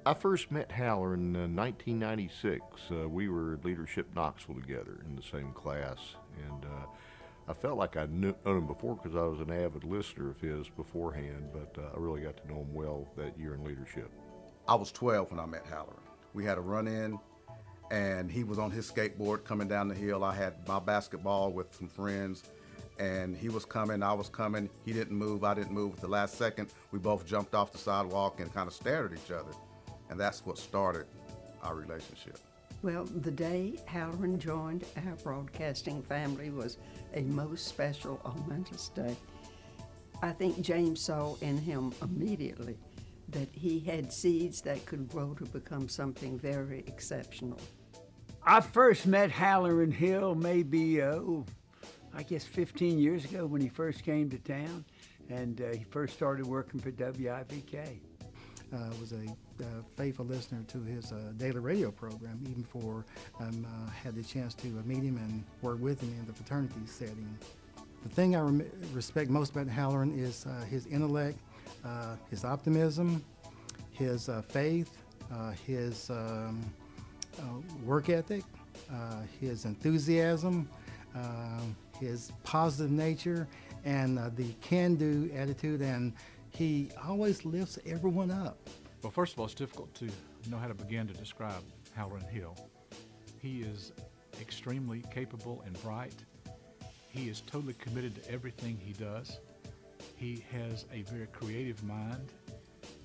I first met Hallerin in 1996. We were at Leadership Knoxville together in the same class, and I felt like I'd known him before because I was an avid listener of his beforehand, but I really got to know him well that year in leadership. I was 12 when I met Hallerin. We had a run-in, and he was on his skateboard coming down the hill. I had my basketball with some friends, and he was coming, I was coming. He didn't move, I didn't move. At the last second, we both jumped off the sidewalk and kind of stared at each other. And that's what started our relationship. Well, the day Hallerin joined our broadcasting family was a most special, momentous day. I think James saw in him immediately that he had seeds that could grow to become something very exceptional. I first met Hallerin Hill maybe, I guess 15 years ago when he first came to town, and he first started working for WIVK. Was a faithful listener to his daily radio program, even before I had the chance to meet him and work with him in the fraternity setting. The thing I respect most about Hallerin is his intellect, his optimism, his faith, his work ethic, his enthusiasm, his positive nature, and the can-do attitude, and he always lifts everyone up. Well, first of all, it's difficult to know how to begin to describe Hallerin Hill. He is extremely capable and bright. He is totally committed to everything he does. He has a very creative mind,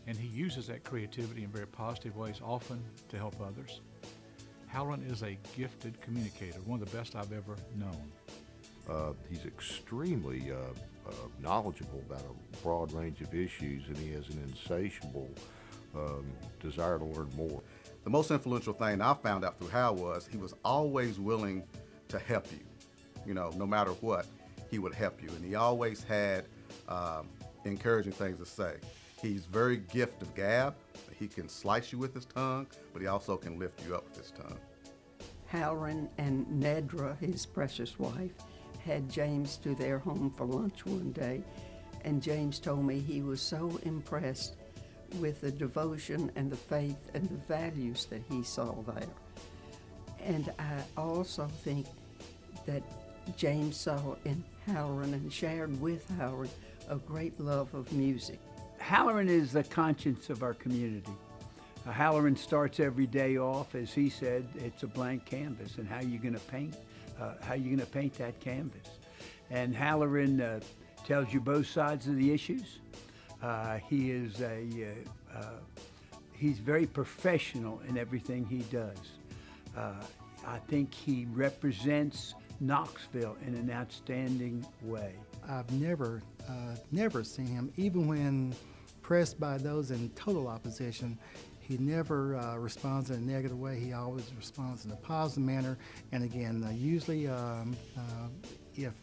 and he uses that creativity in very positive ways, often to help others. Hallerin is a gifted communicator, one of the best I've ever known. He's extremely knowledgeable about a broad range of issues, and he has an insatiable desire to learn more. The most influential thing I found out through Hal was he was always willing to help you. You know, no matter what, he would help you. And he always had encouraging things to say. He's very gift of gab. He can slice you with his tongue, but he also can lift you up with his tongue. Hallerin and Nedra, his precious wife, had James to their home for lunch one day, and James told me he was so impressed with the devotion and the faith and the values that he saw there. And I also think that James saw in Hallerin and shared with Hallerin a great love of music. Hallerin is the conscience of our community. Hallerin starts every day off, as he said, it's a blank canvas, and how you going to paint that canvas. And Hallerin tells you both sides of the issues. He's very professional in everything he does. I think he represents Knoxville in an outstanding way. I've never seen him, even when pressed by those in total opposition, he never responds in a negative way. He always responds in a positive manner. And again, usually if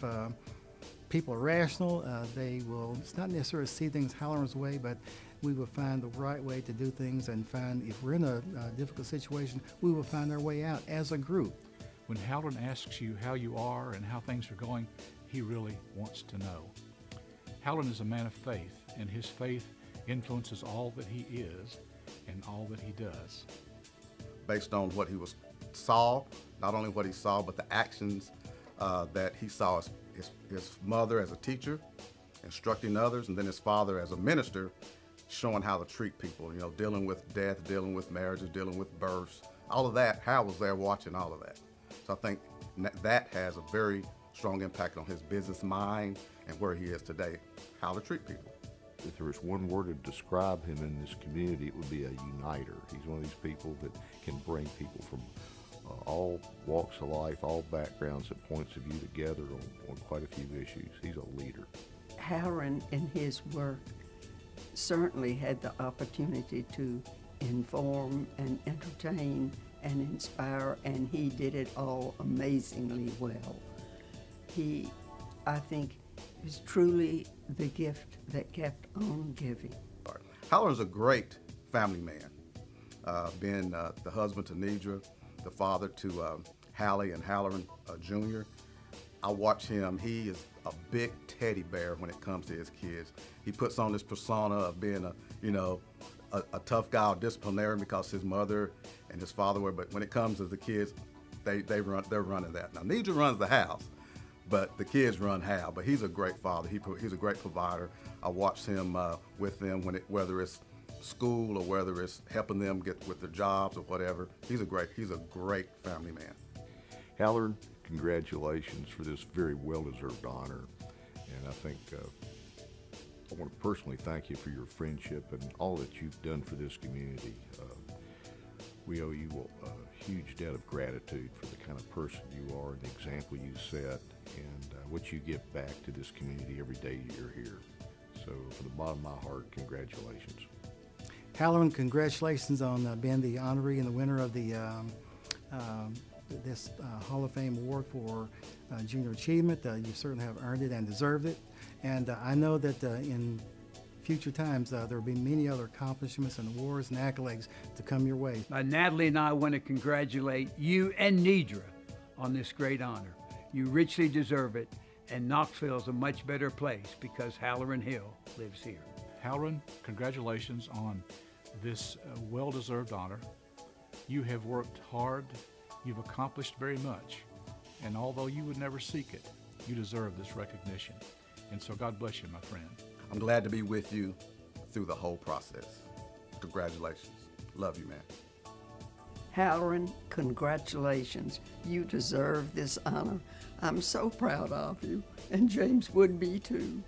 people are rational, they will not necessarily see things Hallerin's way, but we will find the right way to do things and find, if we're in a difficult situation, we will find our way out as a group. When Hallerin asks you how you are and how things are going, he really wants to know. Hallerin is a man of faith, and his faith influences all that he is and all that he does. Based on what he saw, not only what he saw, but the actions that he saw his mother as a teacher, instructing others, and then his father as a minister, showing how to treat people, you know, dealing with death, dealing with marriages, dealing with births, all of that. Hal was there watching all of that. So I think that has a very strong impact on his business mind and where he is today, how to treat people. If there was one word to describe him in this community, it would be a uniter. He's one of these people that can bring people from all walks of life, all backgrounds and points of view together on quite a few issues. He's a leader. Hallerin, in his work, certainly had the opportunity to inform and entertain and inspire, and he did it all amazingly well. He, I think, is truly the gift that kept on giving. Hallerin's a great family man, being the husband to Nedra, the father to Hallie and Hallerin Jr. I watch him. He is a big teddy bear when it comes to his kids. He puts on this persona of being a tough guy, a disciplinarian, because his mother and his father were. But when it comes to the kids, they're running that. Now Nidra runs the house, but the kids run Hal. But he's a great father. He's a great provider. I watch him with them whether it's school or whether it's helping them get with their jobs or whatever. He's a great family man. Hallerin, congratulations for this very well-deserved honor. And I think I want to personally thank you for your friendship and all that you've done for this community. We owe you a huge debt of gratitude for the kind of person you are and the example you set and what you give back to this community every day you're here. So from the bottom of my heart, congratulations. Hallerin, congratulations on being the honoree and the winner of the this Hall of Fame award for junior achievement. You certainly have earned it and deserved it. And I know that in future times there will be many other accomplishments and awards and accolades to come your way. Natalie and I want to congratulate you and Nidra on this great honor. You richly deserve it, and Knoxville is a much better place because Hallerin Hill lives here. Hallerin, congratulations on this well-deserved honor. You have worked hard. You've accomplished very much. And although you would never seek it, you deserve this recognition. And so God bless you, my friend. I'm glad to be with you through the whole process. Congratulations. Love you, man. Hallerin, congratulations. You deserve this honor. I'm so proud of you, and James would be too.